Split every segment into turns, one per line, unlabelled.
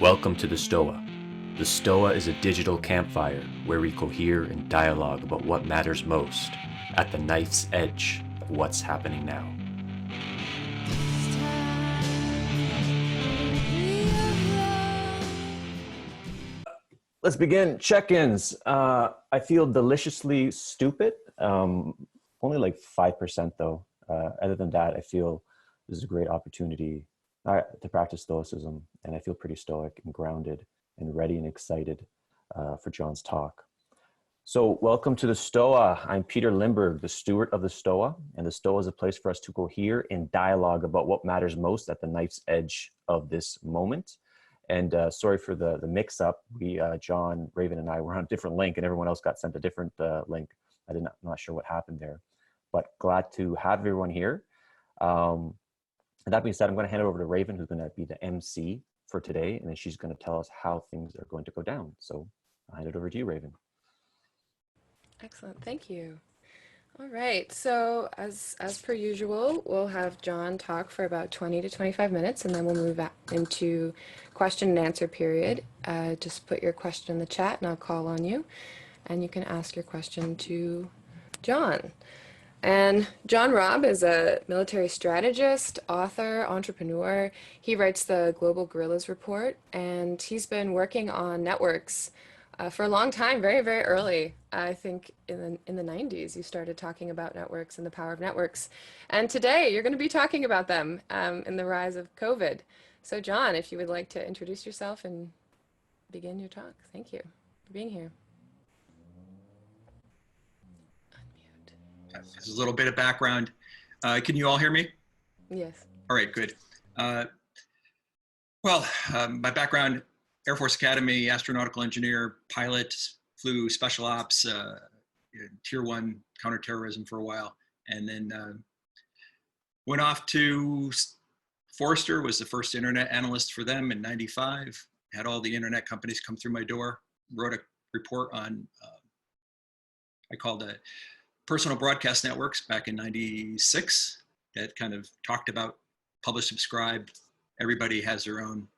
Welcome to the Stoa. The Stoa is a digital campfire where we cohere and dialogue about what matters most at the knife's edge of what's happening now. Let's begin. Check-ins. I feel deliciously stupid. Only like 5% though. Other than that, I feel this is a great opportunity to practice stoicism, and I feel pretty stoic and grounded and ready and excited for John's talk. So welcome to the Stoa. I'm Peter Lindbergh, the steward of the Stoa, and the Stoa is a place for us to cohere and dialogue about what matters most at the knife's edge of this moment. And sorry for the mix-up. John, Raven, and I were on a different link, and everyone else got sent a different link. I'm not sure what happened there, but glad to have everyone here. And that being said, I'm going to hand it over to Raven, who's going to be the MC for today, and then she's going to tell us how things are going to go down. So I'll hand it over to you, Raven.
Excellent, thank you. All right, so as per usual, we'll have John talk for about 20 to 25 minutes, and then we'll move into question and answer period. Just put your question in the chat, and I'll call on you, and you can ask your question to John. And John Robb is a military strategist, author, entrepreneur. He writes the Global Guerillas report, and he's been working on networks for a long time, very, very early. I think in the 90s, you started talking about networks and the power of networks. And today, you're going to be talking about them in the rise of COVID. So John, if you would like to introduce yourself and begin your talk. Thank you for being here.
There's a little bit of background. Can you all hear me?
Yes.
All right, good. My background, Air Force Academy, astronautical engineer, pilot, flew special ops, tier 1 counterterrorism for a while, and then went off to Forrester, was the first internet analyst for them in '95, had all the internet companies come through my door, wrote a report on, I called it personal broadcast networks back in '96 that kind of talked about publish, subscribe. Everybody has their own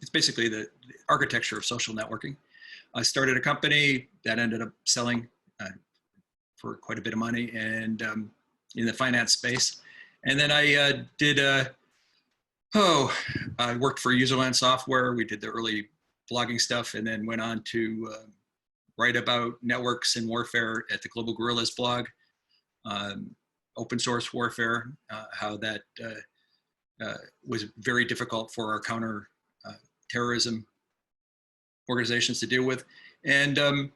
it's basically the architecture of social networking. I started a company that ended up selling for quite a bit of money and in the finance space. And then I I worked for Userland Software. We did the early blogging stuff and then went on to write about networks and warfare at the Global Guerillas blog, open source warfare, how that was very difficult for our counter-terrorism organizations to deal with. And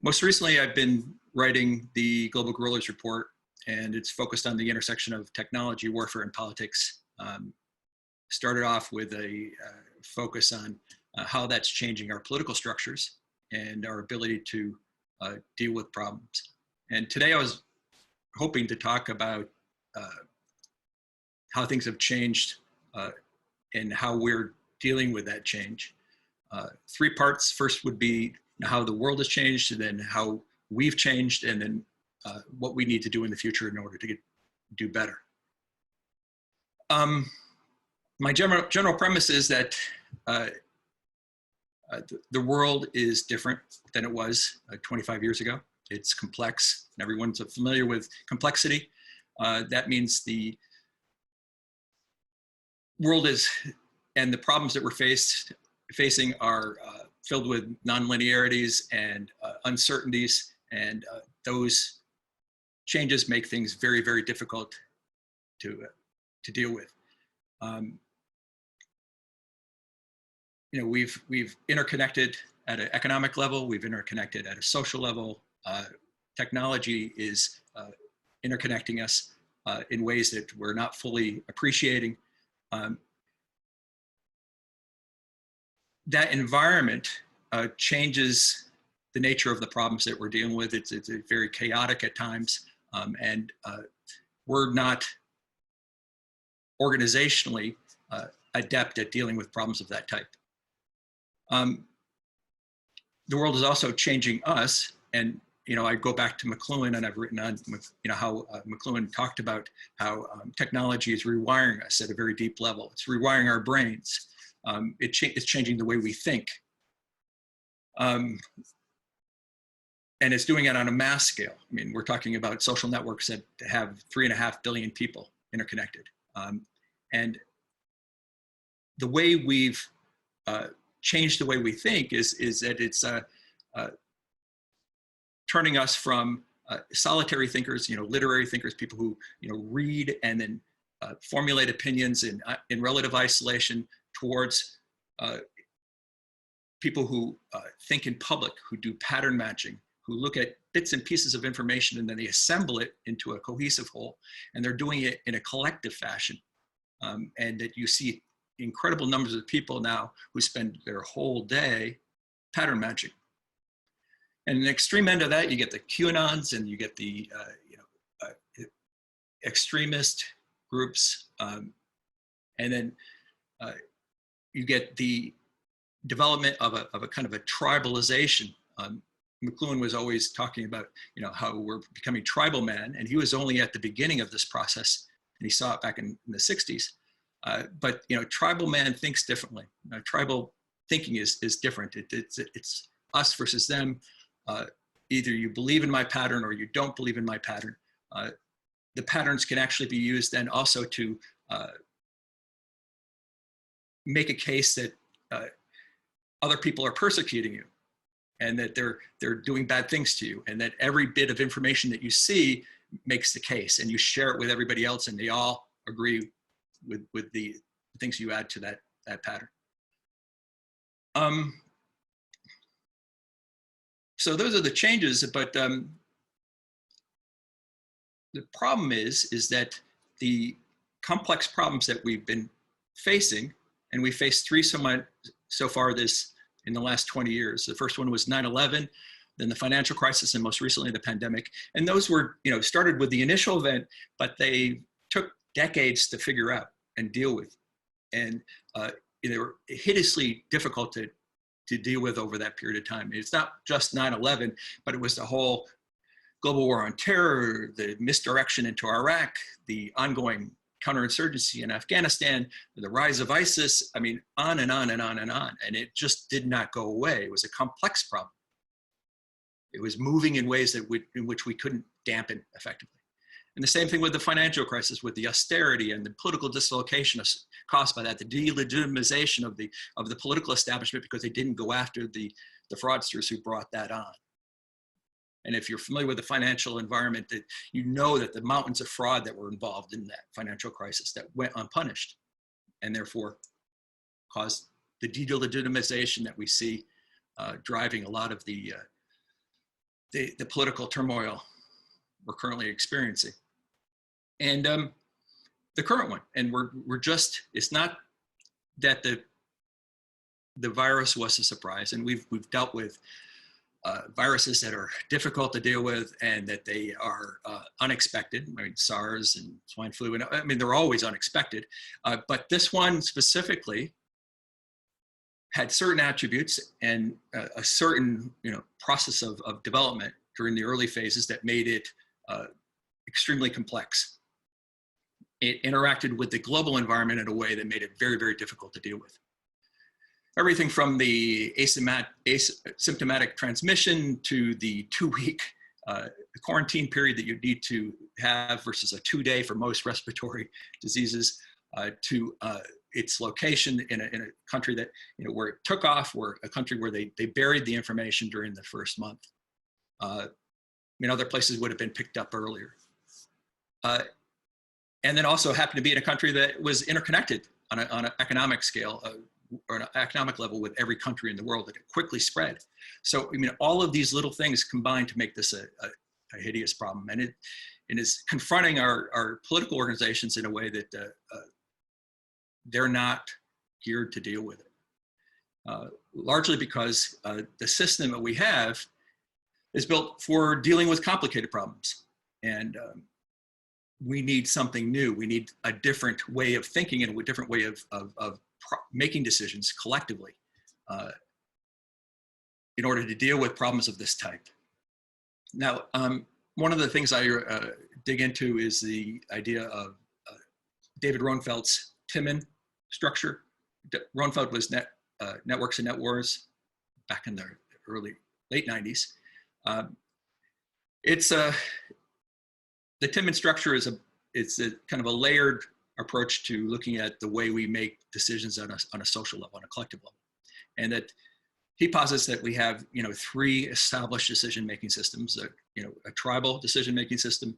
most recently, I've been writing the Global Guerillas report, and it's focused on the intersection of technology, warfare, and politics. Started off with a focus on how that's changing our political structures and our ability to deal with problems. And today I was hoping to talk about how things have changed and how we're dealing with that change. 3 parts. First would be how the world has changed, and then how we've changed, and then what we need to do in the future in order to do better. My general premise is that the world is different than it was 25 years ago. It's complex, and everyone's familiar with complexity. That means the world and the problems that we're facing are filled with nonlinearities and uncertainties, and those changes make things very, very difficult to deal with. We've interconnected at an economic level, we've interconnected at a social level. Technology is interconnecting us in ways that we're not fully appreciating. That environment changes the nature of the problems that we're dealing with. It's very chaotic at times, and we're not organizationally adept at dealing with problems of that type. The world is also changing us, and I go back to McLuhan, and I've written on, how McLuhan talked about how technology is rewiring us at a very deep level. It's rewiring our brains. It's changing the way we think. And it's doing it on a mass scale. I mean, we're talking about social networks that have 3.5 billion people interconnected. And the way we've changed the way we think is that it's turning us from solitary thinkers, literary thinkers, people who, read and then formulate opinions in relative isolation, towards people who think in public, who do pattern matching, who look at bits and pieces of information and then they assemble it into a cohesive whole, and they're doing it in a collective fashion. And that you see incredible numbers of people now who spend their whole day pattern matching. And the extreme end of that, you get the QAnons and you get the extremist groups, and then you get the development of a kind of a tribalization. McLuhan was always talking about how we're becoming tribal man, and he was only at the beginning of this process, and he saw it back in the 60s. But tribal man thinks differently. Tribal thinking is different. It's us versus them. Either you believe in my pattern or you don't believe in my pattern. The patterns can actually be used then also to make a case that other people are persecuting you, and that they're doing bad things to you, and that every bit of information that you see makes the case, and you share it with everybody else, and they all agree with the things you add to that pattern. So those are the changes, but the problem is that the complex problems that we've been facing, and we faced three so far in the last 20 years. The first one was 9/11, then the financial crisis, and most recently the pandemic. And those were, started with the initial event, but they took decades to figure out and deal with. And they were hideously difficult to deal with over that period of time. It's not just 9/11, but it was the whole global war on terror, the misdirection into Iraq, the ongoing counterinsurgency in Afghanistan, the rise of ISIS. I mean, on and on and on and on. And it just did not go away. It was a complex problem. It was moving in ways in which we couldn't dampen effectively. And the same thing with the financial crisis, with the austerity and the political dislocation caused by that, the delegitimization of the political establishment because they didn't go after the fraudsters who brought that on. And if you're familiar with the financial environment, that that the mountains of fraud that were involved in that financial crisis that went unpunished, and therefore caused the delegitimization that we see driving a lot of the political turmoil we're currently experiencing. And the current one, and it's not that the virus was a surprise, and we've dealt with viruses that are difficult to deal with and that they are unexpected. I mean, SARS and swine flu, and I mean, they're always unexpected. But this one specifically had certain attributes and a certain process of development during the early phases that made it extremely complex. It interacted with the global environment in a way that made it very, very difficult to deal with. Everything from the asymptomatic transmission to the 2-week quarantine period that you need to have versus a 2-day for most respiratory diseases, to its location in a country that, where it took off, or a country where they buried the information during the first month. Other places would have been picked up earlier. And then also happened to be in a country that was interconnected on an economic scale, or an economic level, with every country in the world, that it quickly spread. So, all of these little things combined to make this a hideous problem. And it is confronting our political organizations in a way that they're not geared to deal with it. Largely because the system that we have is built for dealing with complicated problems. And we need something new. We need a different way of thinking and a different way of making decisions collectively in order to deal with problems of this type. Now, one of the things I dig into is the idea of David Roenfeld's Timon structure. Roenfeld was Networks and Net Wars back in the late 90s. The Timon structure is it's a kind of a layered approach to looking at the way we make decisions on a social level, on a collective level. And that he posits that we have, three established decision-making systems, a tribal decision-making system,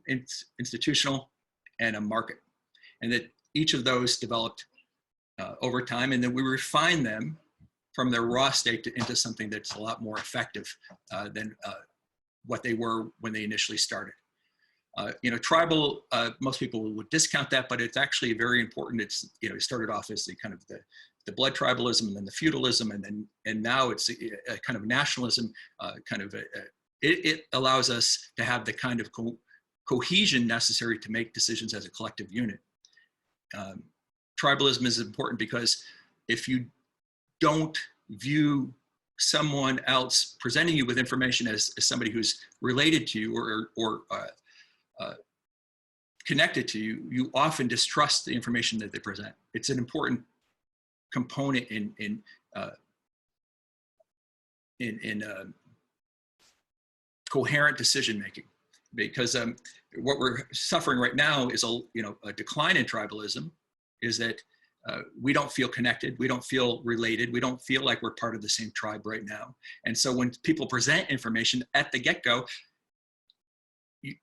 institutional, and a market. And that each of those developed over time, and then we refine them from their raw state into something that's a lot more effective than what they were when they initially started. Tribal, most people would discount that, but it's actually very important. It's, it started off as the kind of the blood tribalism, and then the feudalism, and now it's a kind of nationalism. It allows us to have the kind of cohesion necessary to make decisions as a collective unit. Tribalism is important because if you don't view someone else presenting you with information as somebody who's related to you or connected to you, you often distrust the information that they present. It's an important component in coherent decision making, because what we're suffering right now is a decline in tribalism. Is that we don't feel connected, we don't feel related, we don't feel like we're part of the same tribe right now. And so when people present information at the get-go,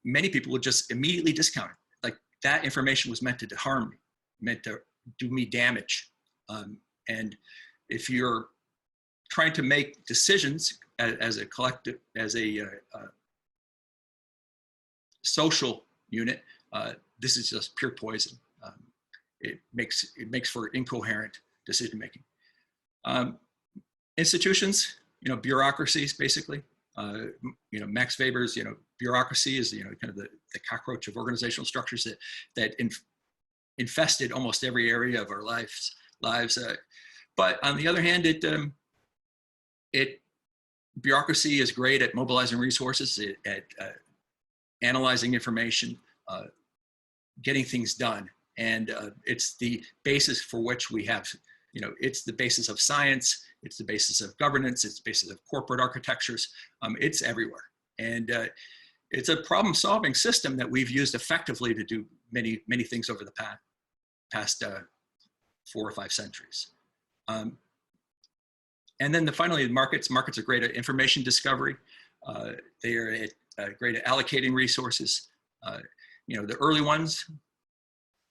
many people would just immediately discount it. Like, that information was meant to harm me, meant to do me damage. And if you're trying to make decisions as a collective, as a social unit, this is just pure poison. It makes for incoherent decision making. Institutions, bureaucracies, basically. Max Weber's, bureaucracy is, kind of the cockroach of organizational structures that infested almost every area of our lives. But on the other hand, bureaucracy is great at mobilizing resources, at analyzing information, getting things done. And it's the basis for which we have, it's the basis of science, it's the basis of governance, it's the basis of corporate architectures, it's everywhere. And it's a problem-solving system that we've used effectively to do many, many things over the past 4 or 5 centuries. And then finally, markets are great at information discovery. They are great at allocating resources. The early ones,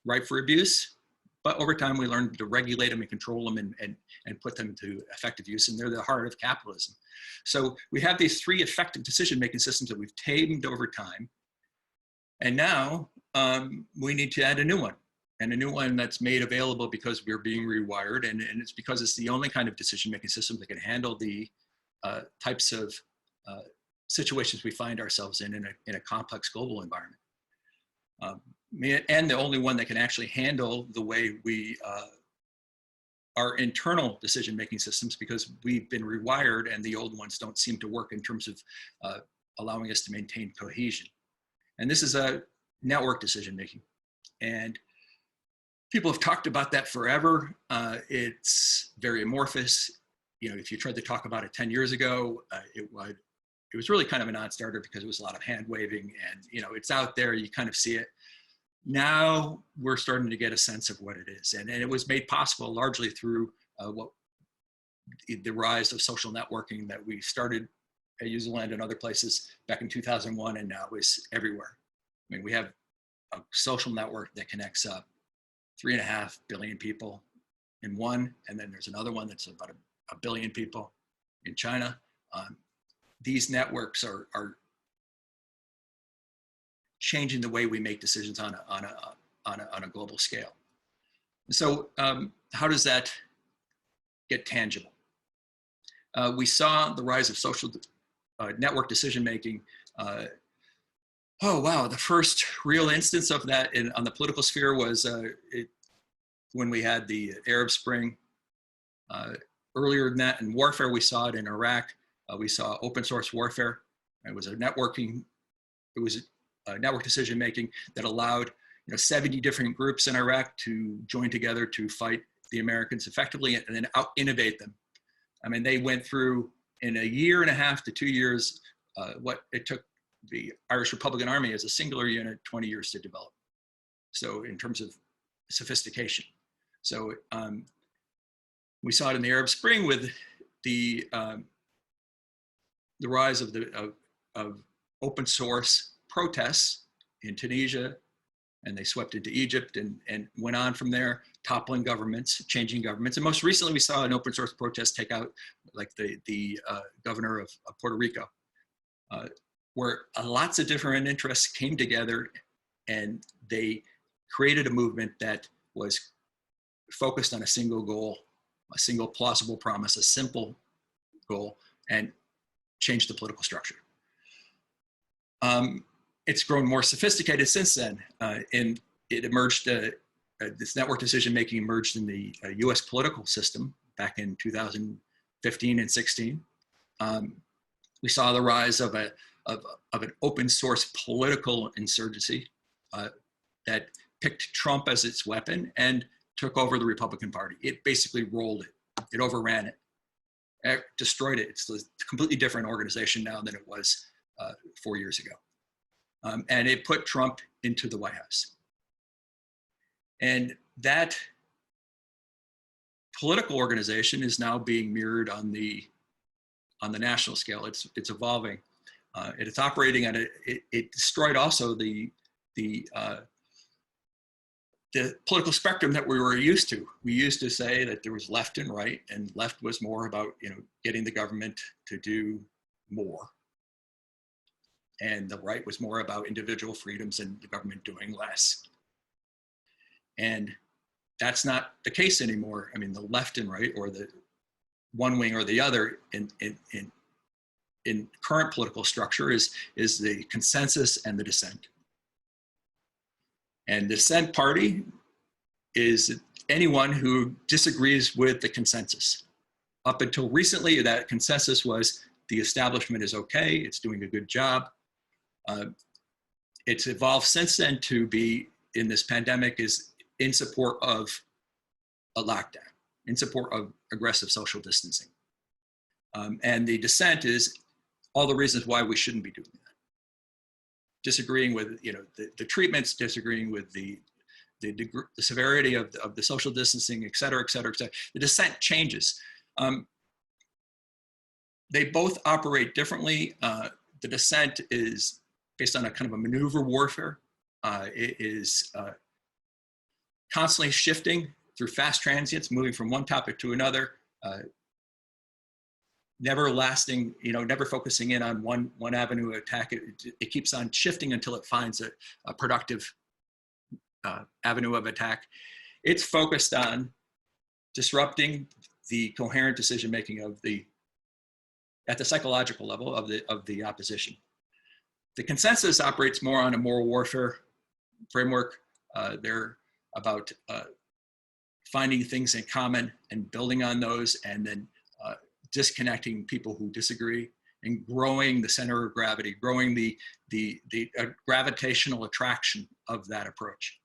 ripe for abuse, but over time we learned to regulate them and control them and put them to effective use, and they're the heart of capitalism. So we have these 3 effective decision-making systems that we've tamed over time, and now we need to add a new one, and a new one that's made available because we're being rewired, and it's because it's the only kind of decision-making system that can handle the types of situations we find ourselves in a complex global environment. And the only one that can actually handle the way we our internal decision-making systems, because we've been rewired and the old ones don't seem to work in terms of allowing us to maintain cohesion. And this is a network decision-making. And people have talked about that forever. It's very amorphous. If you tried to talk about it 10 years ago, it was really kind of a non-starter because it was a lot of hand waving, and it's out there, you kind of see it. Now we're starting to get a sense of what it is, and it was made possible largely through the rise of social networking that we started at Userland and other places back in 2001, and now is everywhere. I mean, we have a social network that connects up 3.5 billion people in one, and then there's another one that's about a billion people in China. These networks are changing the way we make decisions on a global scale. So how does that get tangible? We saw the rise of social network decision-making. Oh, wow, the first real instance of that on the political sphere was when we had the Arab Spring. Earlier than that, in warfare, we saw it in Iraq. We saw open source warfare It was a network decision making that allowed 70 different groups in Iraq to join together to fight the Americans effectively and then out innovate them. I mean, they went through in a year and a half to 2 years what it took the Irish Republican Army as a singular unit 20 years to develop. So in terms of sophistication. So we saw it in the Arab Spring with the rise of open source protests in Tunisia, and they swept into Egypt and went on from there, toppling governments, changing governments. And most recently, we saw an open source protest take out like the governor of Puerto Rico, where lots of different interests came together and they created a movement that was focused on a single goal, a single plausible promise, a simple goal, and changed the political structure. It's grown more sophisticated since then. And it emerged, this network decision-making emerged in the US political system back in 2015 and 16. We saw the rise of an open source political insurgency that picked Trump as its weapon and took over the Republican Party. It basically rolled it. It overran it, destroyed it. It's a completely different organization now than it was 4 years ago. And it put Trump into the White House. And that political organization is now being mirrored on the national scale. It's evolving. It's operating at it destroyed also the political spectrum that we were used to. We used to say that there was left and right, and left was more about getting the government to do more, and the right was more about individual freedoms and the government doing less. And that's not the case anymore. I mean, the left and right, or the one wing or the other in current political structure is the consensus and the dissent. And the dissent party is anyone who disagrees with the consensus. Up until recently, that consensus was the establishment is okay, it's doing a good job. It's evolved since then to be, in this pandemic, is in support of a lockdown, in support of aggressive social distancing. And the dissent is all the reasons why we shouldn't be doing that. Disagreeing with the treatments, disagreeing with the severity of the social distancing, et cetera, et cetera, et cetera. The dissent changes. They both operate differently. The dissent is based on a kind of a maneuver warfare. It is constantly shifting through fast transients, moving from one topic to another, never lasting, never focusing in on one avenue of attack. It keeps on shifting until it finds a productive avenue of attack. It's focused on disrupting the coherent decision-making at the psychological level of the opposition. The consensus operates more on a moral warfare framework. They're about finding things in common and building on those, and then disconnecting people who disagree, and growing the center of gravity, growing the gravitational attraction of that approach.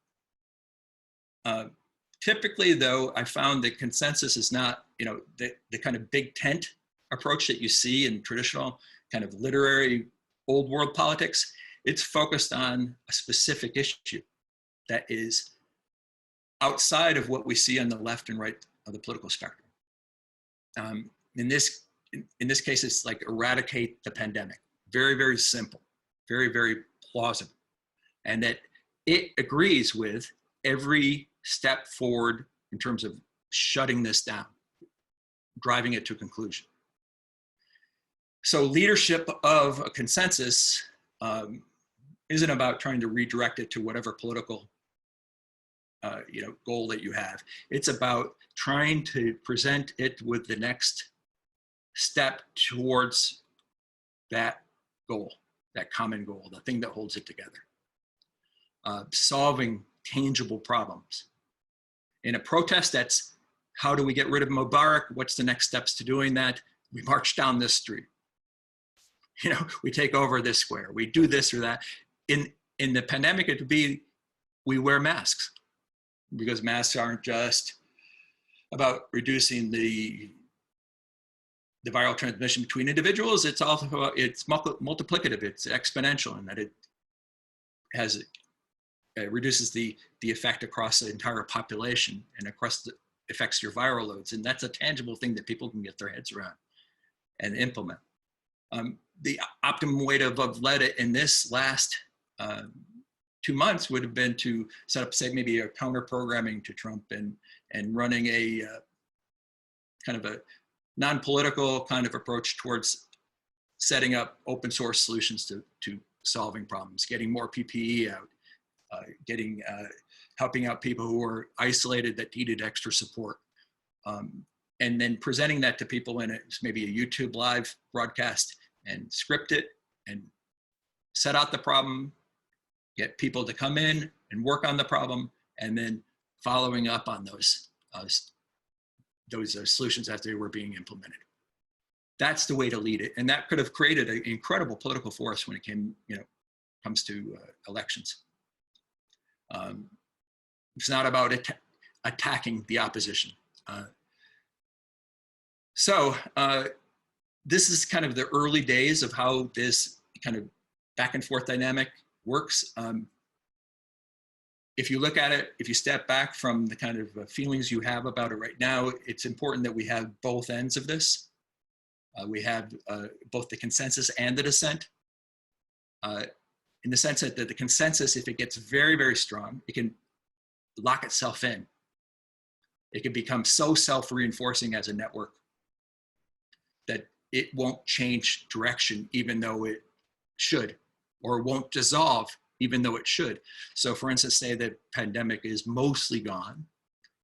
Typically, though, I found that consensus is not, the kind of big tent approach that you see in traditional kind of literary old world politics. It's focused on a specific issue that is outside of what we see on the left and right of the political spectrum. In this case, it's like eradicate the pandemic. Very, very simple, very, very plausible. And that it agrees with every step forward in terms of shutting this down, driving it to a conclusion. So leadership of a consensus isn't about trying to redirect it to whatever political goal that you have. It's about trying to present it with the next step towards that goal, that common goal, the thing that holds it together. Solving tangible problems. In a protest, that's how do we get rid of Mubarak? What's the next steps to doing that? We march down this street. we take over this square, we do this or that. In the pandemic, it would be, we wear masks, because masks aren't just about reducing the viral transmission between individuals. It's also about, it's multiplicative, it's exponential, in that it reduces the effect across the entire population and affects your viral loads. And that's a tangible thing that people can get their heads around and implement. The optimum way to have led it in this last 2 months would have been to set up, say, maybe a counter programming to Trump and running a kind of a non-political kind of approach towards setting up open source solutions to solving problems, getting more PPE out, helping out people who are isolated that needed extra support. And then presenting that to people in maybe a YouTube live broadcast, and script it and set out the problem, get people to come in and work on the problem, and then following up on those solutions as they were being implemented. That's the way to lead it. And that could have created an incredible political force when it comes to elections. It's not about attacking the opposition. This is kind of the early days of how this kind of back and forth dynamic works. If you look at it, if you step back from the kind of feelings you have about it right now, it's important that we have both ends of this. We have both the consensus and the dissent. In the sense that the consensus, if it gets very, very strong, it can lock itself in. It can become so self-reinforcing as a network that it won't change direction even though it should, or won't dissolve even though it should. So for instance, say the pandemic is mostly gone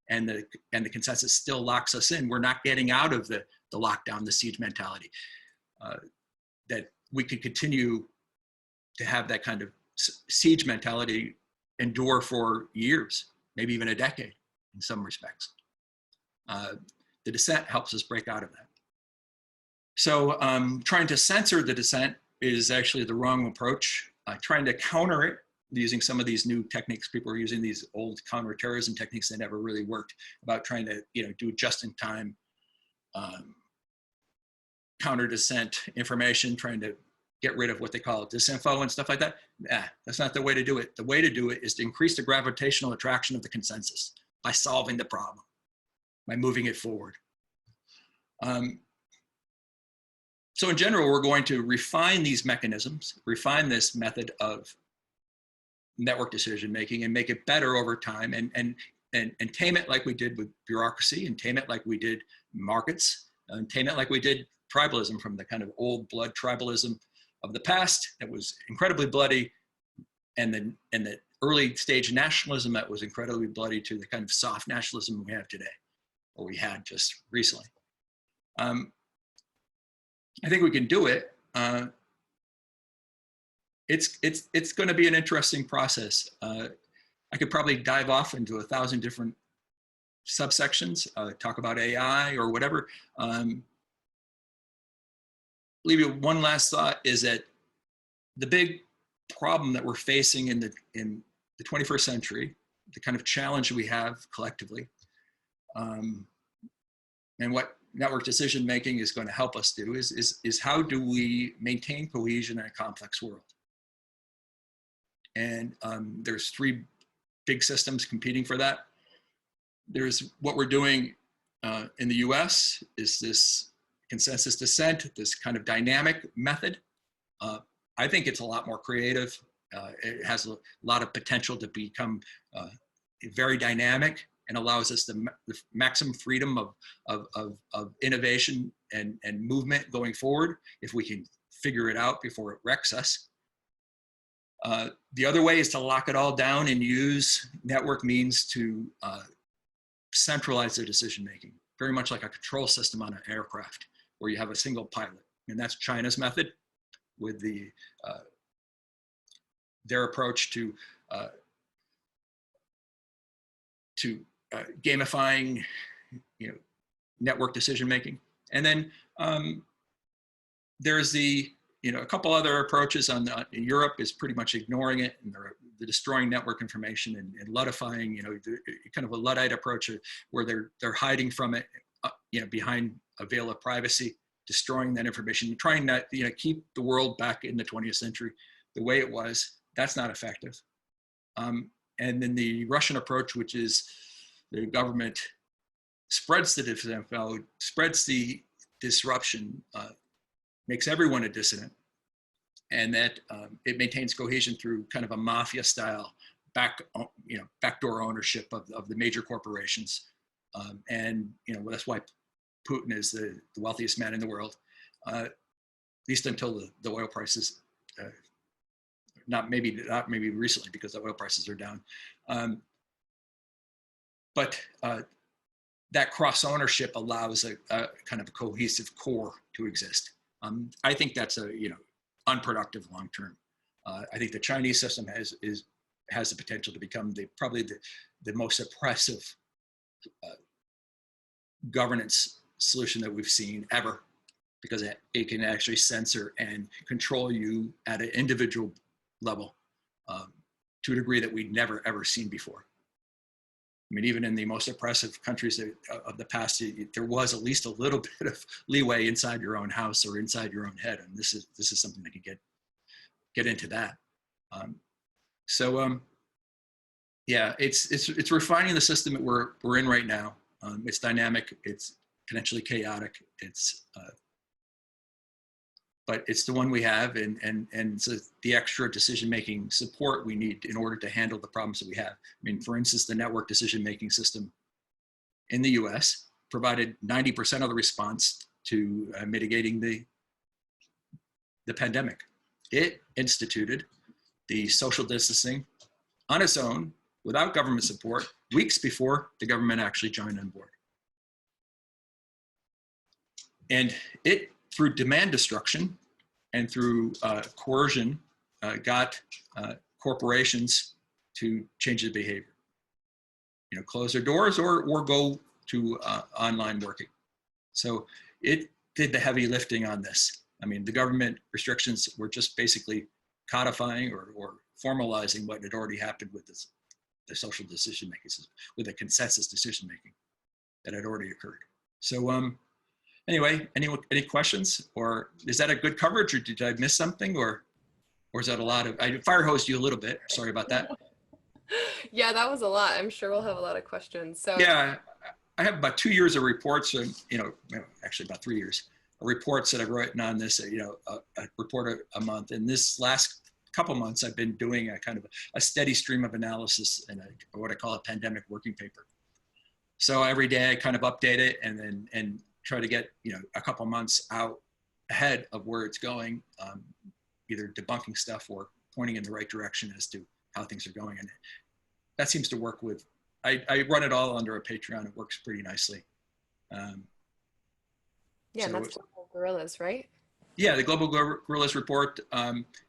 and the consensus still locks us in. We're not getting out of the lockdown, the siege mentality, that we could continue to have that kind of siege mentality endure for years, maybe even a decade in some respects. The dissent helps us break out of that. So trying to censor the dissent is actually the wrong approach. Trying to counter it using some of these new techniques, people are using these old counterterrorism techniques that never really worked, about trying to do just-in-time counter-dissent information, trying to get rid of what they call disinfo and stuff like that. That's not the way to do it. The way to do it is to increase the gravitational attraction of the consensus by solving the problem, by moving it forward. So in general, we're going to refine these mechanisms, refine this method of network decision making, and make it better over time, and tame it like we did with bureaucracy, and tame it like we did markets, and tame it like we did tribalism, from the kind of old blood tribalism of the past that was incredibly bloody, and the early stage nationalism that was incredibly bloody, to the kind of soft nationalism we have today, or we had just recently. I think we can do it. It's going to be an interesting process. I could probably dive off into 1,000 different subsections, talk about AI or whatever. Leave you one last thought, is that the big problem that we're facing in the 21st century, the kind of challenge we have collectively, and what network decision making is going to help us do is how do we maintain cohesion in a complex world? And there's 3 big systems competing for that. There's what we're doing in the US, is this consensus dissent, this kind of dynamic method. I think it's a lot more creative. It has a lot of potential to become very dynamic, and allows us the maximum freedom of innovation and movement going forward, if we can figure it out before it wrecks us. The other way is to lock it all down and use network means to centralize the decision-making, very much like a control system on an aircraft, where you have a single pilot. And that's China's method, with their approach to gamifying, network decision making. And then there's the a couple other approaches in Europe is pretty much ignoring it, and they're destroying network information and Luddifying, kind of a Luddite approach where they're hiding from it, behind a veil of privacy, destroying that information, trying to, keep the world back in the 20th century the way it was. That's not effective. And then the Russian approach, which is the government spreads the disinfo, spreads the disruption, makes everyone a dissident, and that it maintains cohesion through kind of a mafia style backdoor ownership of the major corporations. And that's why Putin is the wealthiest man in the world, at least until the oil prices, not maybe recently, because the oil prices are down. But that cross ownership allows a kind of a cohesive core to exist. I think that's unproductive long term. I think the Chinese system has the potential to become probably the most oppressive governance solution that we've seen ever, because it can actually censor and control you at an individual level to a degree that we'd never ever seen before. I mean, even in the most oppressive countries of the past, there was at least a little bit of leeway inside your own house or inside your own head, and this is something that can get into that. Yeah, it's refining the system that we're in right now. It's dynamic, it's potentially chaotic, but it's the one we have, and so the extra decision-making support we need in order to handle the problems that we have. I mean, for instance, the network decision-making system in the US provided 90% of the response to mitigating the pandemic. It instituted the social distancing on its own, without government support, weeks before the government actually joined on board. And it, through demand destruction and through coercion, got corporations to change their behavior. Close their doors or go to online working. So it did the heavy lifting on this. I mean, the government restrictions were just basically codifying or formalizing what had already happened with the social decision-making system, with the consensus decision-making that had already occurred. So anyway, any questions? Or is that a good coverage, or did I miss something? Or is that a lot of, I fire hosed you a little bit, sorry about that.
Yeah, that was a lot. I'm sure we'll have a lot of questions. So
yeah, I have about 2 years of reports, and actually about 3 years, reports that I've written on this, a report a month. And this last couple months, I've been doing a kind of a steady stream of analysis in what I call a pandemic working paper. So every day I kind of update it and try to get a couple months out ahead of where it's going, either debunking stuff or pointing in the right direction as to how things are going. And that seems to work with, I run it all under a Patreon. It works pretty nicely.
Yeah, so, and that's Global Gorillas, right?
Yeah, the Global Gorillas report.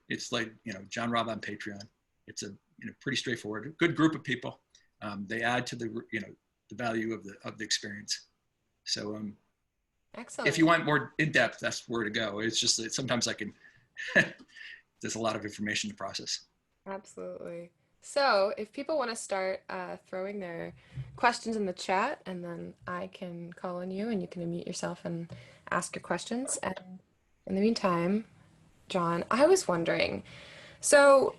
It's like John Robb on Patreon. It's a pretty straightforward, good group of people. They add to the the value of the experience. So
excellent.
If you want more in depth, that's where to go. It's just that sometimes I can. There's a lot of information to process.
Absolutely. So if people want to start throwing their questions in the chat, and then I can call on you and you can unmute yourself and ask your questions. And in the meantime, John, I was wondering, so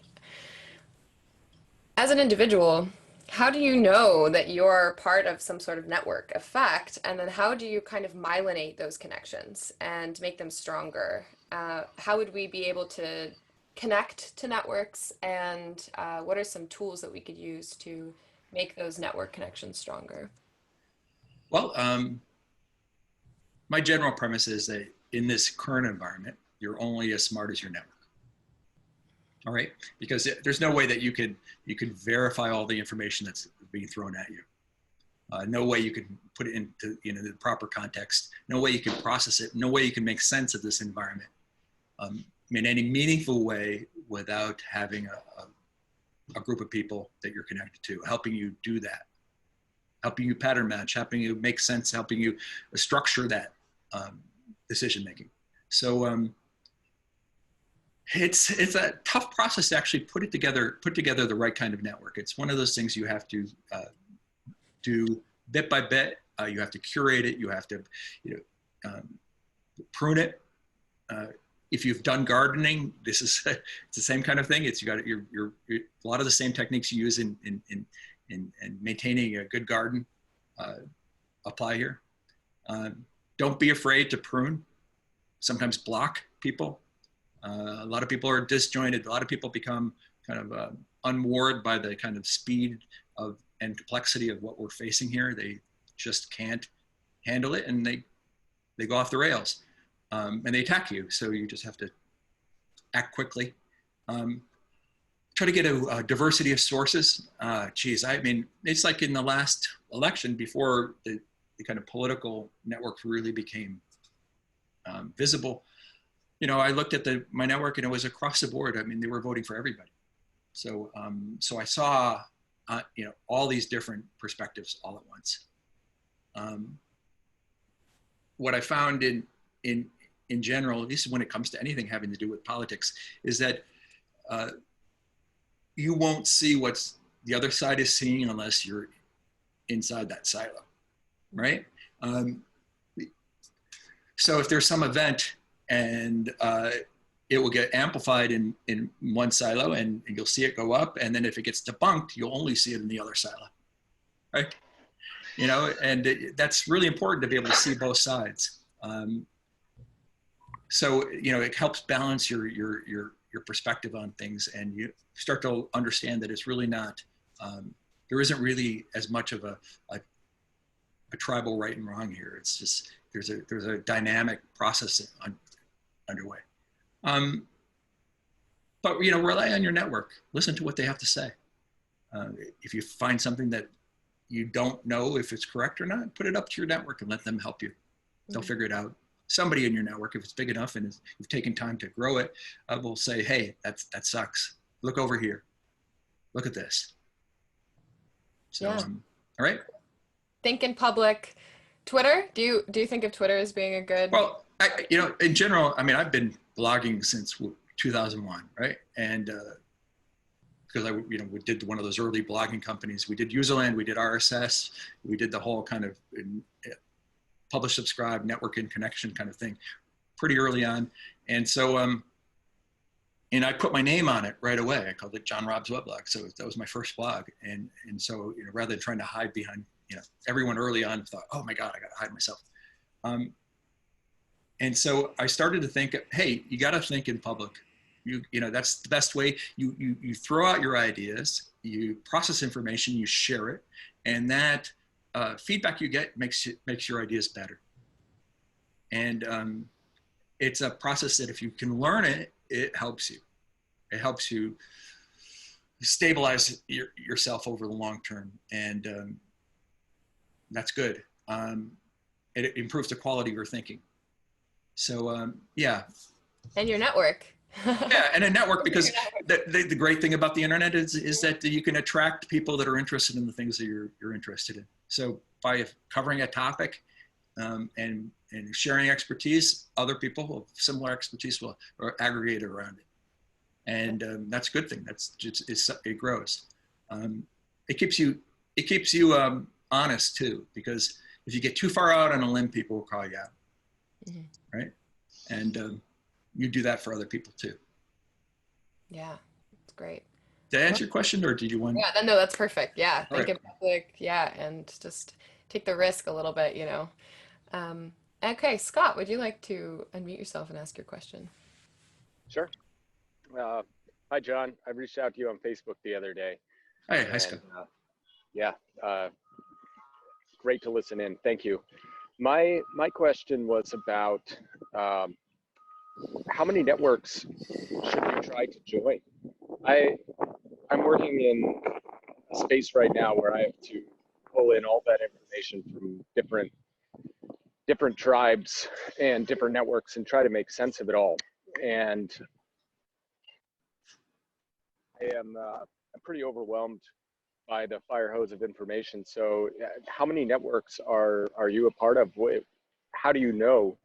as an individual, how do you know that you're part of some sort of network effect? And then how do you kind of myelinate those connections and make them stronger? How would we be able to connect to networks, and what are some tools that we could use to make those network connections stronger?
Well, my general premise is that in this current environment, you're only as smart as your network. All right, because there's no way that you could verify all the information that's being thrown at you. No way you can put it into the proper context. No way you can process it. No way you can make sense of this environment in any meaningful way without having a group of people that you're connected to, helping you do that, helping you pattern match, helping you make sense, helping you structure that decision making. So It's a tough process to actually put together the right kind of network. It's one of those things you have to do bit by bit. You have to curate it. You have to, prune it. If you've done gardening, this is it's the same kind of thing. It's a lot of the same techniques you use in maintaining a good garden apply here. Don't be afraid to prune. Sometimes block people. A lot of people are disjointed. A lot of people become kind of unmoored by the kind of speed of and complexity of what we're facing here. They just can't handle it, and they go off the rails, and they attack you. So you just have to act quickly. Try to get a diversity of sources. I mean, it's like in the last election before the kind of political network really became visible. I looked at my network and it was across the board. I mean, they were voting for everybody. So I saw, all these different perspectives all at once. What I found in general, at least when it comes to anything having to do with politics, is that you won't see what the other side is seeing unless you're inside that silo, right? So if there's some event and it will get amplified in one silo and you'll see it go up, and then if it gets debunked, you'll only see it in the other silo, right? And that's really important to be able to see both sides. So it helps balance your perspective on things, and you start to understand that it's really not, there isn't really as much of a tribal right and wrong here. It's just, there's a dynamic process underway. But rely on your network. Listen to what they have to say. If you find something that you don't know if it's correct or not, put it up to your network and let them help you. They'll figure it out. Somebody in your network, if it's big enough and you've taken time to grow it, will say, hey, that sucks. Look over here. Look at this. So,
Yeah.
all right.
Think in public. Twitter, do you think of Twitter as being a good?
Well, in general, I mean, I've been blogging since 2001, right? And because we did one of those early blogging companies. We did Userland, we did RSS, we did the whole kind of publish, subscribe, network and connection kind of thing pretty early on. And so, and I put my name on it right away. I called it John Robb's Weblog. So that was my first blog. And so, rather than trying to hide behind, everyone early on thought, oh my God, I got to hide myself. And so I started to think, hey, you got to think in public. That's the best way. You throw out your ideas, you process information, you share it, and that feedback you get makes your ideas better. And it's a process that if you can learn it, it helps you. It helps you stabilize yourself over the long term, and that's good. It improves the quality of your thinking. So yeah.
And your network.
Yeah, and a network, because the great thing about the internet is that you can attract people that are interested in the things that you're interested in. So by covering a topic and sharing expertise, other people of similar expertise will aggregate around it, and that's a good thing. It grows. It keeps you honest too, because if you get too far out on a limb, people will call you out, right? And you do that for other people too.
Yeah, it's great.
Did I answer your question, or did you want?
Yeah, no, that's perfect. Yeah, think
right.
in public. Yeah, and just take the risk a little bit, Okay, Scott, would you like to unmute yourself and ask your question?
Sure. Hi, John. I reached out to you on Facebook the other day.
Hi, Scott.
Yeah, great to listen in. Thank you. My question was about how many networks should you try to join? I'm working in a space right now where I have to pull in all that information from different tribes and different networks and try to make sense of it all. And I am I'm pretty overwhelmed by the fire hose of information. So how many networks are you a part of? How do you know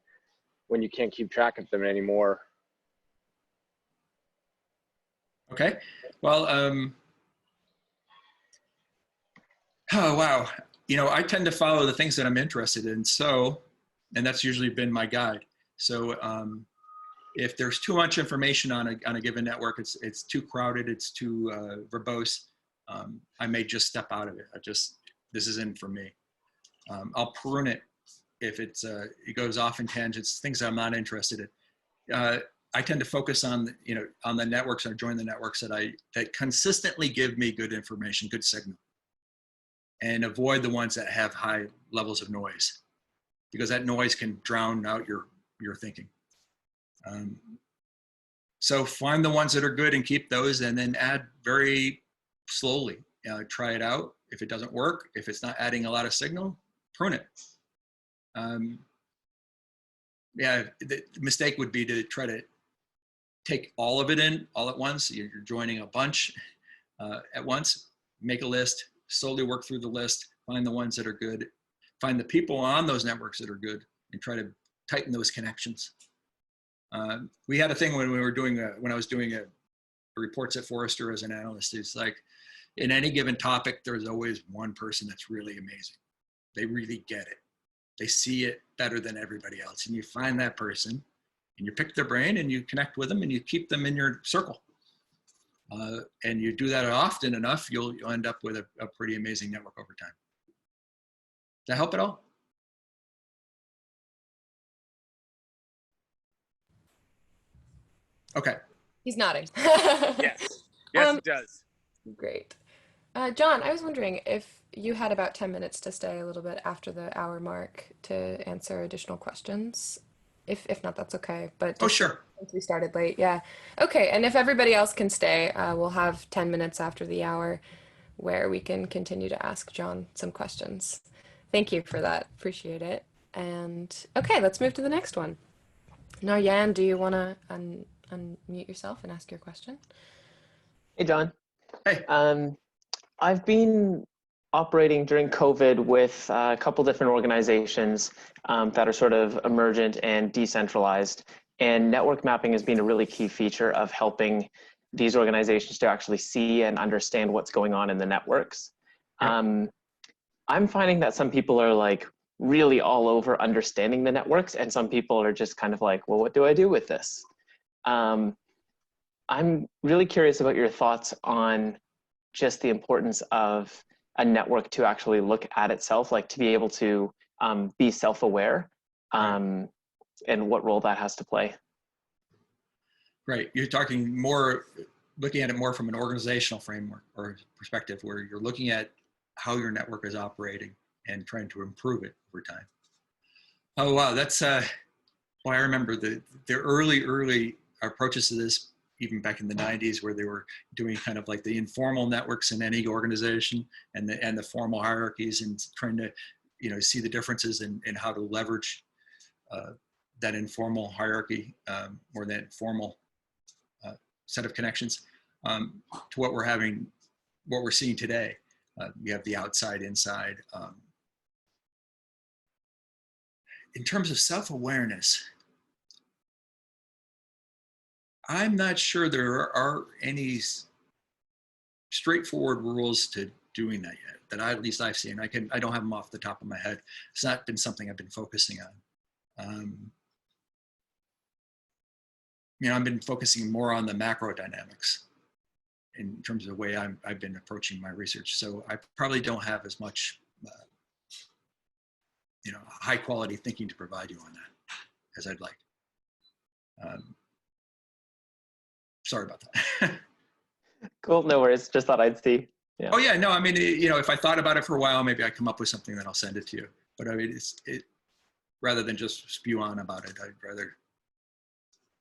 when you can't keep track of them anymore?
Okay. Well, oh, wow. You know, I tend to follow the things that I'm interested in. And that's usually been my guide. So if there's too much information on a given network, it's too crowded, it's too verbose, I may just step out of it. This isn't for me. I'll prune it if it goes off in tangents, things that I'm not interested in. I tend to focus on the networks, or join the networks that consistently give me good information, good signal, and avoid the ones that have high levels of noise, because that noise can drown out your thinking. So find the ones that are good and keep those, and then add very slowly. Try it out. If it doesn't work, if it's not adding a lot of signal, prune it. Yeah, the mistake would be to try to take all of it in all at once. You're joining a bunch at once. Make a list, slowly work through the list, find the ones that are good, find the people on those networks that are good, and try to tighten those connections. We had a thing when I was doing reports at Forrester as an analyst. It's like, in any given topic, there's always one person that's really amazing. They really get it. They see it better than everybody else. And you find that person, and you pick their brain, and you connect with them, and you keep them in your circle. And you do that often enough, you'll end up with a pretty amazing network over time. Does that help at all? Okay.
He's nodding.
Yes. Yes, it does.
Great. John, I was wondering if you had about 10 minutes to stay a little bit after the hour mark to answer additional questions. If not, that's okay. But
Oh,
just
sure.
since we started late, yeah. Okay, and if everybody else can stay, we'll have 10 minutes after the hour where we can continue to ask John some questions. Thank you for that. Appreciate it. And okay, let's move to the next one. Naryan, do you want to unmute yourself and ask your question?
Hey, John.
Hey.
I've been operating during COVID with a couple different organizations that are sort of emergent and decentralized. And network mapping has been a really key feature of helping these organizations to actually see and understand what's going on in the networks.
Yep.
I'm finding that some people are like really all over understanding the networks, and some people are just kind of like, well, what do I do with this? I'm really curious about your thoughts on just the importance of a network to actually look at itself, like to be able to be self-aware, and what role that has to play.
Right. You're talking more, looking at it more from an organizational framework or perspective, where you're looking at how your network is operating and trying to improve it over time. Oh, wow. That's, well, I remember the early approaches to this, even back in the 90s, where they were doing kind of like the informal networks in any organization and the formal hierarchies, and trying to, see the differences in how to leverage that informal hierarchy or that formal set of connections to what we're seeing today. You have the outside, inside. In terms of self-awareness, I'm not sure there are any straightforward rules to doing that yet, that at least I've seen. I don't have them off the top of my head. It's not been something I've been focusing on. I've been focusing more on the macro dynamics in terms of the way I've been approaching my research. So I probably don't have as much, high quality thinking to provide you on that as I'd like. Sorry about that.
Cool, no worries. Just thought I'd see. Yeah.
Oh yeah, no, I mean, if I thought about it for a while, maybe I come up with something, then I'll send it to you. But I mean, it rather than just spew on about it, I'd rather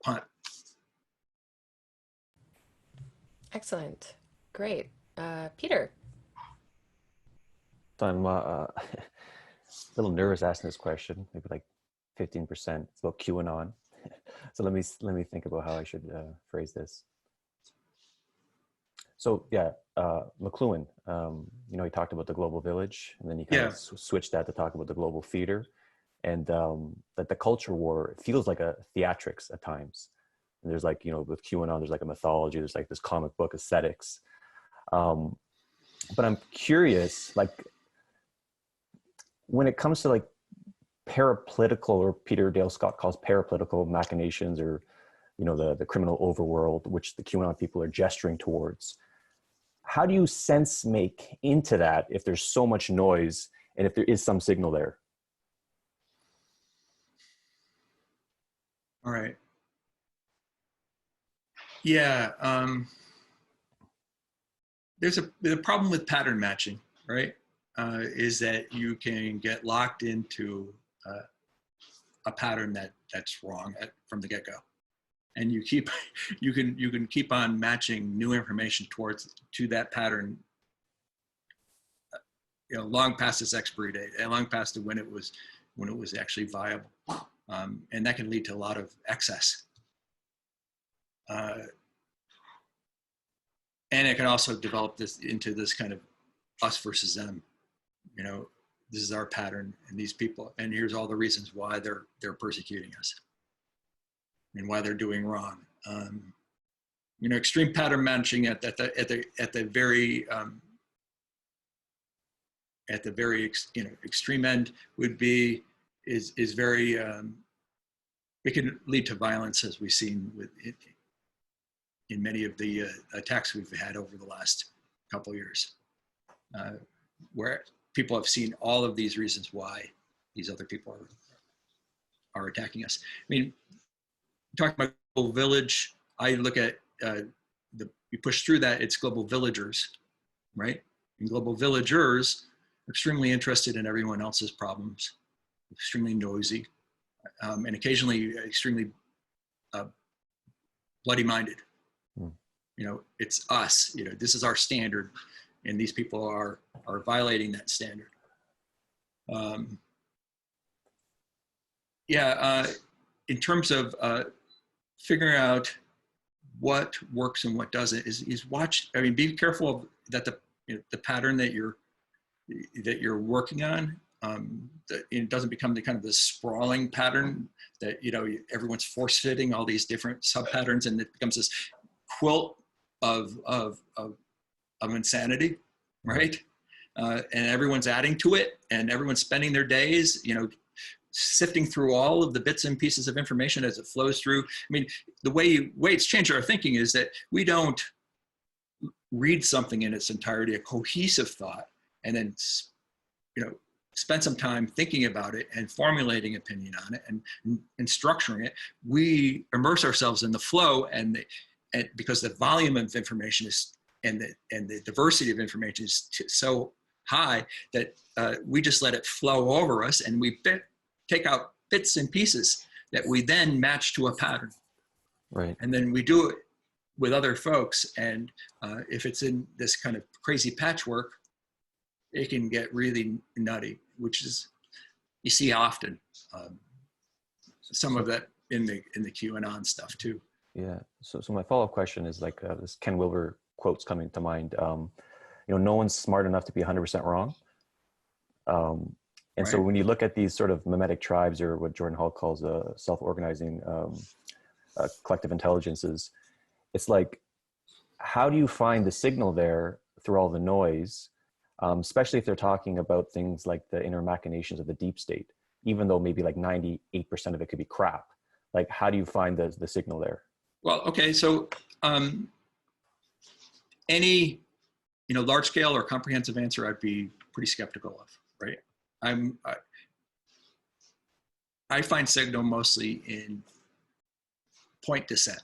punt.
Excellent. Great. Peter.
So I'm a little nervous asking this question, maybe like 15%. It's about QAnon. So let me think about how I should phrase this. So yeah, McLuhan, he talked about the global village, and then he kind of switched that to talk about the global theater, and that the culture war feels like a theatrics at times. And there's like, you know, with QAnon, there's like a mythology, there's like this comic book aesthetics. But I'm curious, like, when it comes to like parapolitical, or Peter Dale Scott calls parapolitical machinations, or, you know, the criminal overworld, which the QAnon people are gesturing towards, how do you sense make into that if there's so much noise and if there is some signal there?
All right. Yeah. There's a problem with pattern matching, right? Is that you can get locked into a pattern that's wrong from the get-go, and you can keep on matching new information to that pattern, you know, long past its expiry date and long past when it was actually viable, and that can lead to a lot of excess. And it can also develop this into this kind of us versus them. You know, this is our pattern, and these people, and here's all the reasons why they're persecuting us and why they're doing wrong. You know, extreme pattern matching at the very you know, extreme end is very it can lead to violence, as we've seen with it in many of the attacks we've had over the last couple of years, where people have seen all of these reasons why these other people are attacking us. I mean, talking about global village, I look at we push through that, it's global villagers, right? And global villagers are extremely interested in everyone else's problems, extremely noisy, and occasionally extremely bloody-minded. You know, it's us, you know, this is our standard, and these people are violating that standard. In terms of figuring out what works and what doesn't is watch. I mean, be careful that the pattern that you're working on, that it doesn't become the kind of this sprawling pattern that, you know, everyone's force fitting all these different sub patterns, and it becomes this quilt of insanity, right? And everyone's adding to it, and everyone's spending their days, you know, sifting through all of the bits and pieces of information as it flows through. I mean, the way it's changed our thinking is that we don't read something in its entirety, a cohesive thought, and then, you know, spend some time thinking about it and formulating opinion on it and structuring it. We immerse ourselves in the flow, and because the volume of information is and the diversity of information is so high that we just let it flow over us, and we take out bits and pieces that we then match to a pattern.
Right.
And then we do it with other folks, and if it's in this kind of crazy patchwork, it can get really nutty, which is you see often. Some of that in the QAnon stuff too.
Yeah. So my follow-up question is like this Ken Wilber quote's coming to mind. You know, no one's smart enough to be 100% wrong. And
Right.
so when you look at these sort of mimetic tribes, or what Jordan Hall calls self-organizing collective intelligences, it's like, how do you find the signal there through all the noise, especially if they're talking about things like the inner machinations of the deep state, even though maybe like 98% of it could be crap? Like, how do you find the signal there?
Well, okay, so any, you know, large scale or comprehensive answer I'd be pretty skeptical of, right? I find signal mostly in point dissent,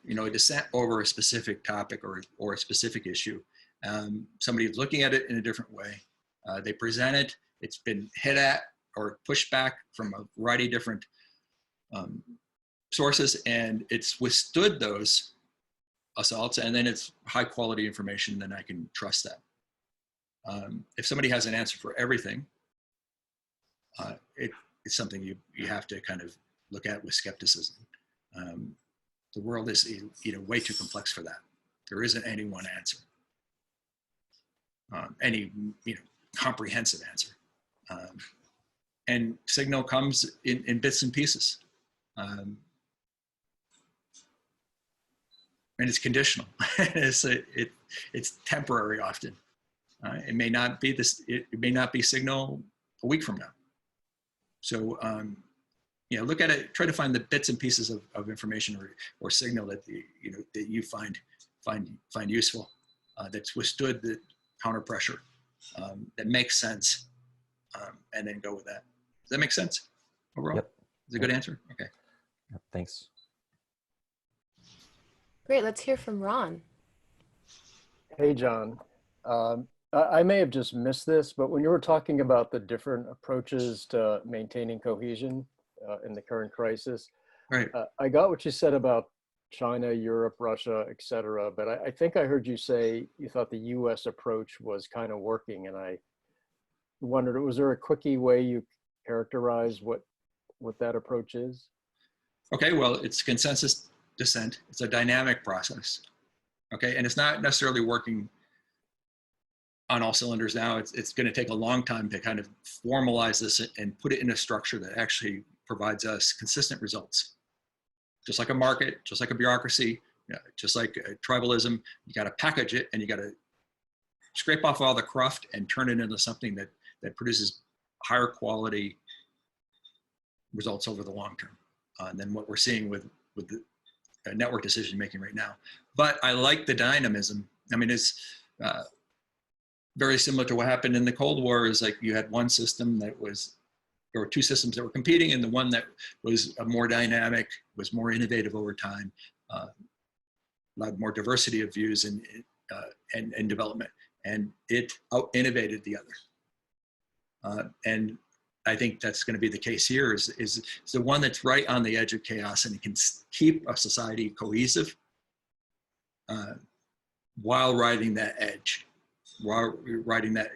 you know, a dissent over a specific topic or a specific issue. Somebody's looking at it in a different way. They present it, it's been hit at or pushed back from a variety of different sources, and it's withstood those assaults, and then it's high quality information, then I can trust that. If somebody has an answer for everything, it's something you have to kind of look at with skepticism. The world is, you know, way too complex for that. There isn't any one answer, any, you know, comprehensive answer. And signal comes in bits and pieces. and it's conditional. It's temporary often. It may not be this. It may not be signal a week from now. So you know, look at it. Try to find the bits and pieces of information or signal that that you find useful, that's withstood the counter pressure, that makes sense, and then go with that. Does that make sense overall?
Yep.
Is it a good answer? Okay.
Yep. Thanks.
Great. Let's hear from Ron.
Hey, John. I may have just missed this, but when you were talking about the different approaches to maintaining cohesion in the current crisis,
Right.
I got what you said about China, Europe, Russia, et cetera, but I think I heard you say you thought the US approach was kind of working, and I wondered, was there a quickie way you characterize what that approach is?
Okay. Well, it's consensus dissent. It's a dynamic process. Okay, and it's not necessarily working on all cylinders now. It's going to take a long time to kind of formalize this and put it in a structure that actually provides us consistent results. Just like a market, just like a bureaucracy, just like tribalism, you got to package it and you got to scrape off all the cruft and turn it into something that produces higher quality results over the long term than what we're seeing with the network decision making right now. But I like the dynamism. I mean, it's very similar to what happened in the Cold War. Is like you had one system there were two systems that were competing, and the one that was more dynamic, was more innovative over time, allowed more diversity of views and development, and it out innovated the other. And I think that's going to be the case here. Is the one that's right on the edge of chaos, and it can keep a society cohesive while riding that edge, while riding that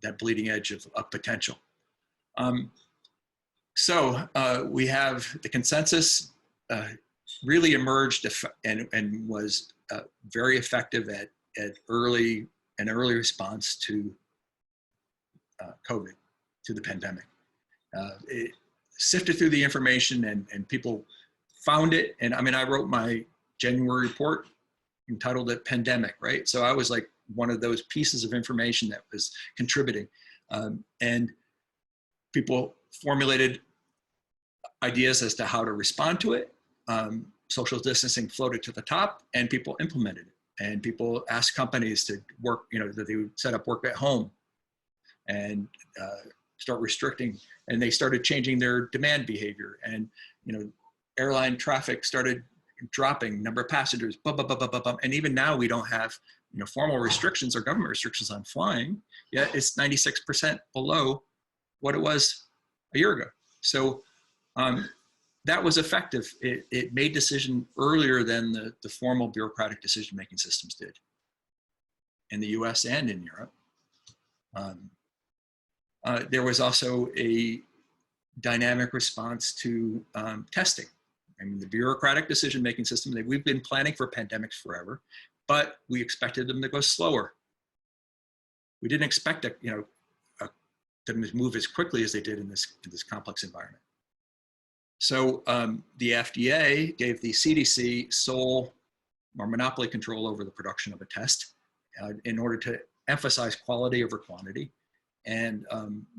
that bleeding edge of potential. So we have the consensus really emerged and was very effective at an early response to COVID, to the pandemic. It sifted through the information and people found it. And I mean, I wrote my January report, entitled it Pandemic, right? So I was like one of those pieces of information that was contributing. And people formulated ideas as to how to respond to it. Social distancing floated to the top, and people implemented it. And people asked companies to work, that they would set up work at home and start restricting. And they started changing their demand behavior. And, airline traffic started dropping, number of passengers, and even now we don't have formal restrictions or government restrictions on flying, yet it's 96% below what it was a year ago. So that was effective. It made decision earlier than the formal bureaucratic decision-making systems did in the US and in Europe. There was also a dynamic response to testing. I mean, the bureaucratic decision-making system, we've been planning for pandemics forever, but we expected them to go slower. We didn't expect them to move as quickly as they did in this complex environment. So the FDA gave the CDC sole or monopoly control over the production of a test in order to emphasize quality over quantity. And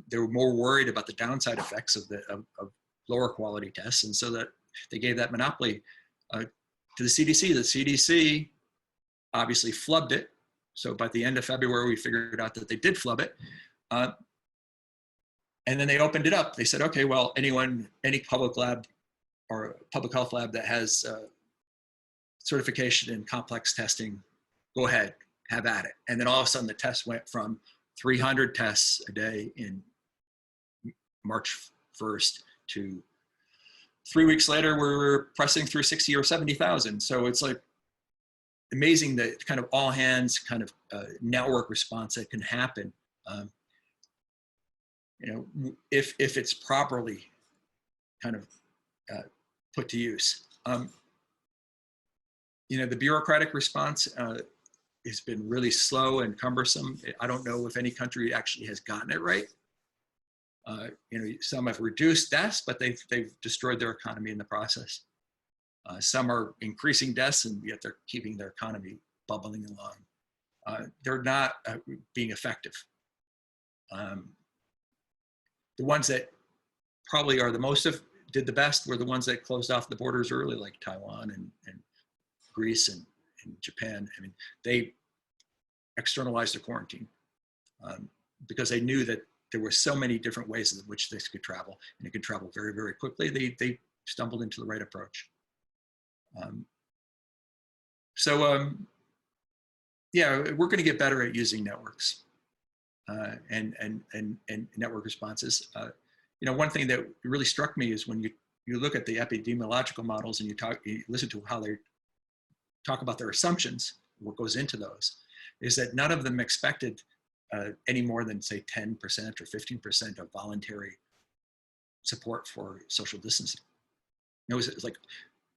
they were more worried about the downside effects of lower quality tests. And so that they gave that monopoly to the CDC. The CDC obviously flubbed it. So by the end of February, we figured out that they did flub it. And then they opened it up. They said, okay, well, any public lab or public health lab that has certification in complex testing, go ahead, have at it. And then all of a sudden the test went from 300 tests a day in March 1st to 3 weeks later, we're pressing through 60 or 70,000. So it's like amazing that kind of all hands kind of network response that can happen. If it's properly kind of put to use. The bureaucratic response has been really slow and cumbersome. I don't know if any country actually has gotten it right. Some have reduced deaths, but they've destroyed their economy in the process. Some are increasing deaths, and yet they're keeping their economy bubbling along. They're not being effective. The ones that probably are the most did the best were the ones that closed off the borders early, like Taiwan and Greece and Japan. I mean, they externalized their quarantine because they knew that there were so many different ways in which this could travel, and it could travel very, very quickly. They stumbled into the right approach. Yeah, we're going to get better at using networks and network responses. You know, one thing that really struck me is when you look at the epidemiological models and you listen to how they talk about their assumptions, what goes into those, is that none of them expected any more than, say, 10% or 15% of voluntary support for social distancing. It was like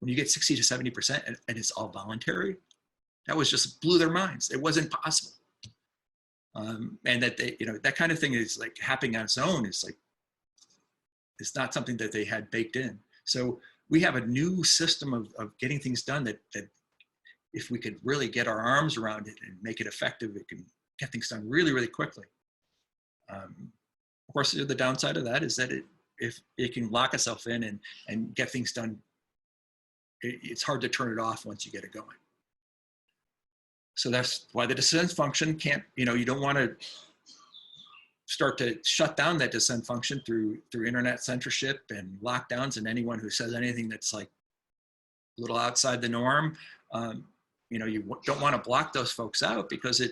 when you get 60 to 70% and it's all voluntary, that was just blew their minds. It wasn't possible. And that they, you know, that kind of thing is like happening on its own. It's like, it's not something that they had baked in. So we have a new system of getting things done that if we could really get our arms around it and make it effective, it can get things done really, really quickly. Of course, the downside of that is that if it can lock itself in and get things done, it's hard to turn it off once you get it going. So that's why the descent function can't, you know, you don't want to start to shut down that descent function through internet censorship and lockdowns, and anyone who says anything that's like a little outside the norm. You know, you don't want to block those folks out because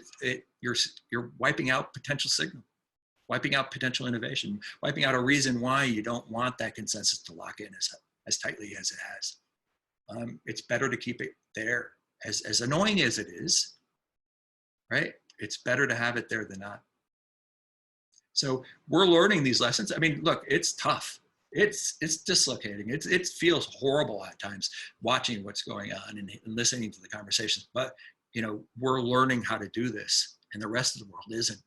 you're wiping out potential signal, wiping out potential innovation, wiping out a reason why you don't want that consensus to lock in as tightly as it has. It's better to keep it there. As annoying as it is, right? It's better to have it there than not. So we're learning these lessons. I mean, look, it's tough. It's dislocating. It feels horrible at times watching what's going on and listening to the conversations. But you know, we're learning how to do this, and the rest of the world isn't.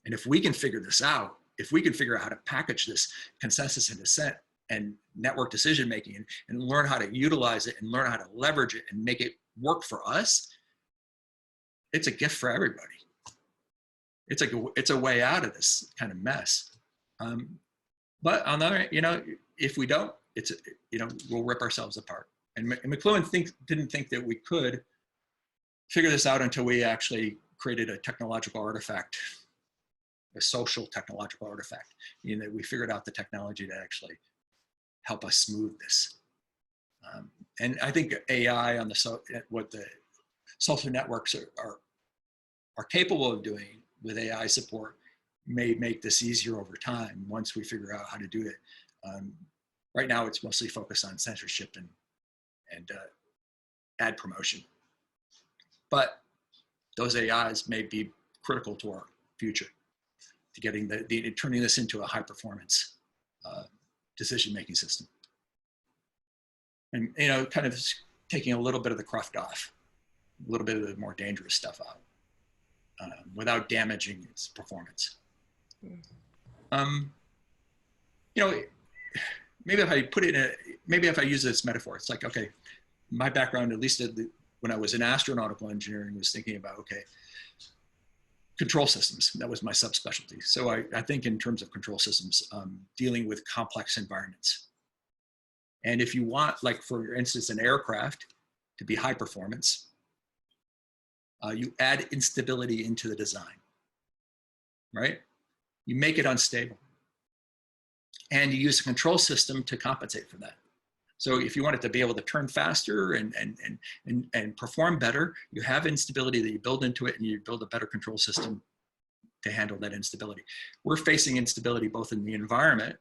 And if we can figure this out, if we can figure out how to package this consensus and dissent and network decision making and learn how to utilize it and learn how to leverage it and make it work for us, it's a gift for everybody. It's a way out of this kind of mess. But on the other hand, you know, if we don't, you know, we'll rip ourselves apart. And McLuhan didn't think that we could figure this out until we actually created a technological artifact, a social technological artifact. You know, we figured out the technology to actually help us smooth this. And I think AI on what the social networks are capable of doing with AI support may make this easier over time once we figure out how to do it. Right now, it's mostly focused on censorship and ad promotion. But those AIs may be critical to our future, to getting turning this into a high performance decision-making system. And, you know, kind of taking a little bit of the cruft off, a little bit of the more dangerous stuff out, without damaging its performance. You know, maybe if I put it maybe if I use this metaphor, it's like, okay, my background, at least when I was in astronautical engineering, was thinking about, okay, control systems. That was my subspecialty. So I think in terms of control systems, dealing with complex environments. And if you want, like, for instance, an aircraft to be high performance, you add instability into the design, right? You make it unstable. And you use a control system to compensate for that. So if you want it to be able to turn faster and perform better, you have instability that you build into it, and you build a better control system to handle that instability. We're facing instability both in the environment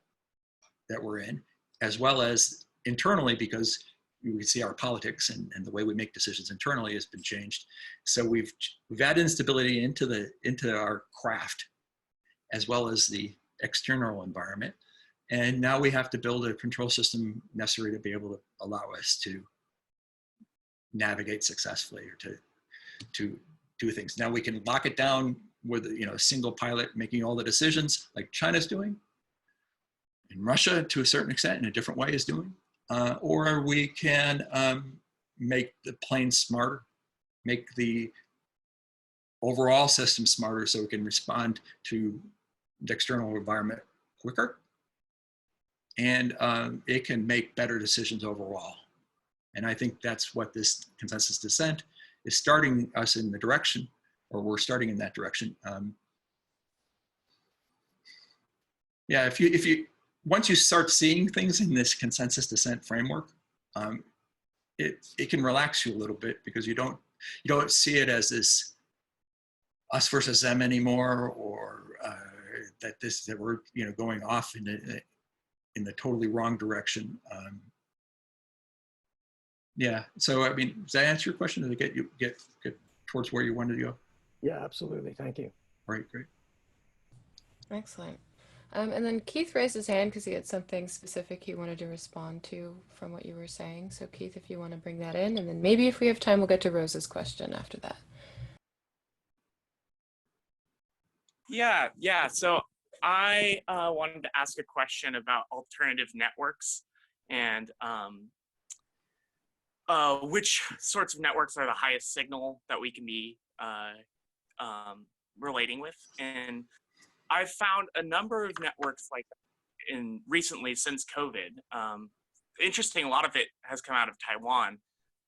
that we're in, as well as internally, because we can see our politics and the way we make decisions internally has been changed. So we've added instability into our craft, as well as the external environment. And now we have to build a control system necessary to be able to allow us to navigate successfully, or to do things. Now we can lock it down with, you know, a single pilot making all the decisions, like China's doing, and Russia to a certain extent in a different way is doing. or we can make the plane smarter, make the overall system smarter so we can respond to the external environment quicker. And it can make better decisions overall. And I think that's what this consensus dissent is starting us in the direction, or we're starting in that direction. Yeah, if you once you start seeing things in this consensus dissent framework, it can relax you a little bit, because you don't see it as this us versus them anymore, or that we're going off in the totally wrong direction. Yeah. So I mean, does that answer your question? Did it get towards where you wanted to go?
Yeah, absolutely. Thank you.
Right. Great.
Excellent. And then Keith raised his hand because he had something specific he wanted to respond to from what you were saying. So Keith, if you want to bring that in, and then maybe if we have time, we'll get to Rose's question after that.
Yeah. So I wanted to ask a question about alternative networks and which sorts of networks are the highest signal that we can be relating with. And I've found a number of networks like recently since COVID. Interesting, a lot of it has come out of Taiwan.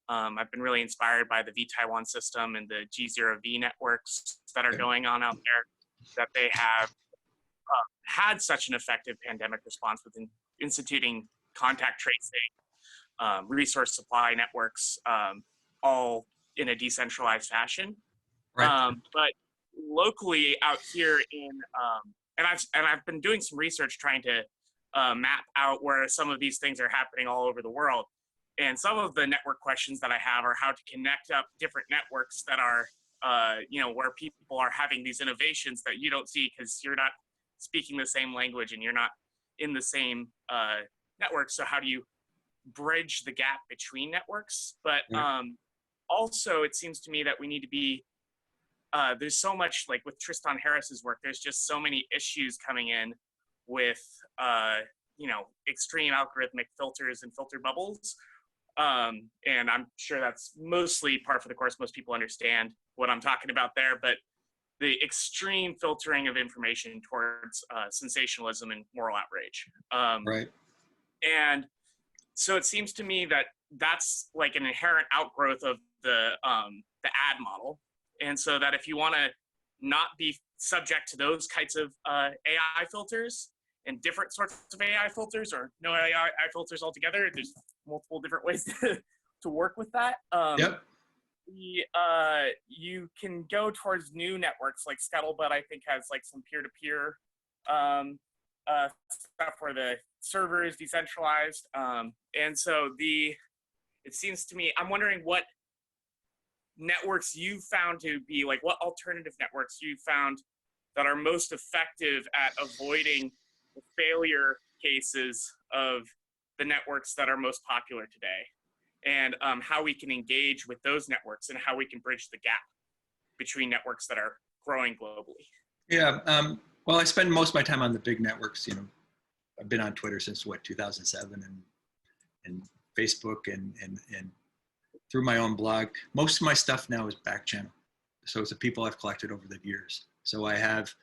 I've been really inspired by the V-Taiwan system and the G0V networks that are going on out there, that they have had such an effective pandemic response with instituting contact tracing, resource supply networks, all in a decentralized fashion.
Right.
But locally out here and I've been doing some research trying to map out where some of these things are happening all over the world. And some of the network questions that I have are how to connect up different networks that are, where people are having these innovations that you don't see because you're not speaking the same language and you're not in the same network. So how do you bridge the gap between networks? But also, it seems to me that we need to be, there's so much, like with Tristan Harris's work, there's just so many issues coming in with, extreme algorithmic filters and filter bubbles. And I'm sure that's mostly par for the course. Most people understand what I'm talking about there, but the extreme filtering of information towards sensationalism and moral outrage.
Right.
And so it seems to me that that's like an inherent outgrowth of the ad model. And so that if you want to not be subject to those kinds of AI filters and different sorts of AI filters, or no AI filters altogether, there's multiple different ways to work with that.
Yep.
You can go towards new networks like Scuttlebutt, I think, has like some peer-to-peer stuff where the server is decentralized. And so it seems to me, I'm wondering what networks you found to be like, what alternative networks you found that are most effective at avoiding the failure cases of the networks that are most popular today, and how we can engage with those networks and how we can bridge the gap between networks that are growing globally.
Yeah. Well, I spend most of my time on the big networks. I've been on Twitter since 2007, and Facebook and through my own blog. Most of my stuff now is back channel. So it's the people I've collected over the years. So I have,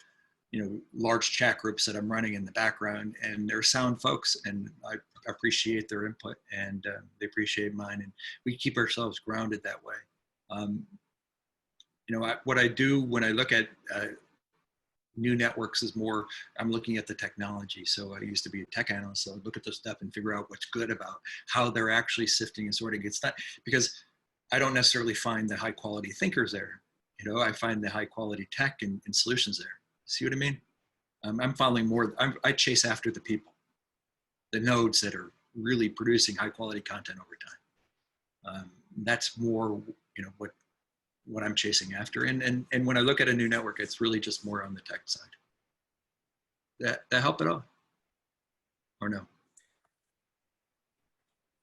large chat groups that I'm running in the background, and they're sound folks, and I appreciate their input, and they appreciate mine, and we keep ourselves grounded that way. What I do when I look at new networks is more, I'm looking at the technology. So I used to be a tech analyst, so I look at this stuff and figure out what's good about how they're actually sifting and sorting. It's not because I don't necessarily find the high quality thinkers there. I find the high quality tech and solutions there. See what I mean? I'm following more, I chase after the people, the nodes that are really producing high quality content over time. That's more, what I'm chasing after. And when I look at a new network, it's really just more on the tech side. That help at all? Or no?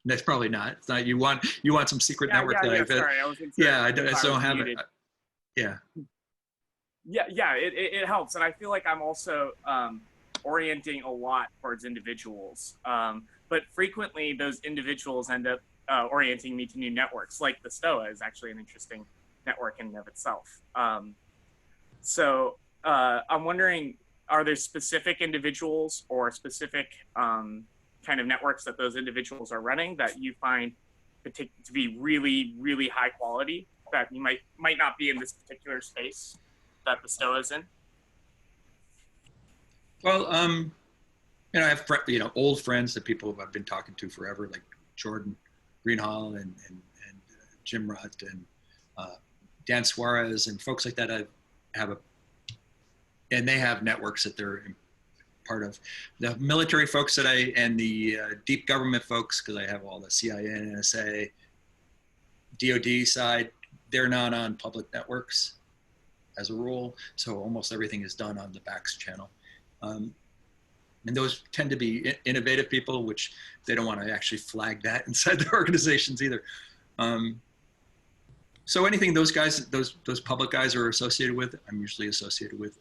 That's probably not. It's not. You want some secret network that I've.
Sorry, I was
I don't have it. Yeah.
Yeah, it helps, and I feel like I'm also orienting a lot towards individuals, but frequently those individuals end up orienting me to new networks. Like the STOA is actually an interesting network in and of itself. So I'm wondering, are there specific individuals or specific kind of networks that those individuals are running that you find to be really, really high quality that you might not be in this particular space that the STOA is in?
Well, I have old friends that people I've been talking to forever, like Jordan Greenhall and Jim Rutt and Dan Suarez and folks like that. And they have networks that they're part of. The military folks and the deep government folks, because I have all the CIA, NSA, DoD side, they're not on public networks as a rule. So almost everything is done on the BACS channel. And those tend to be innovative people, which they don't want to actually flag that inside their organizations either. So anything those guys, those public guys are associated with, I'm usually associated with.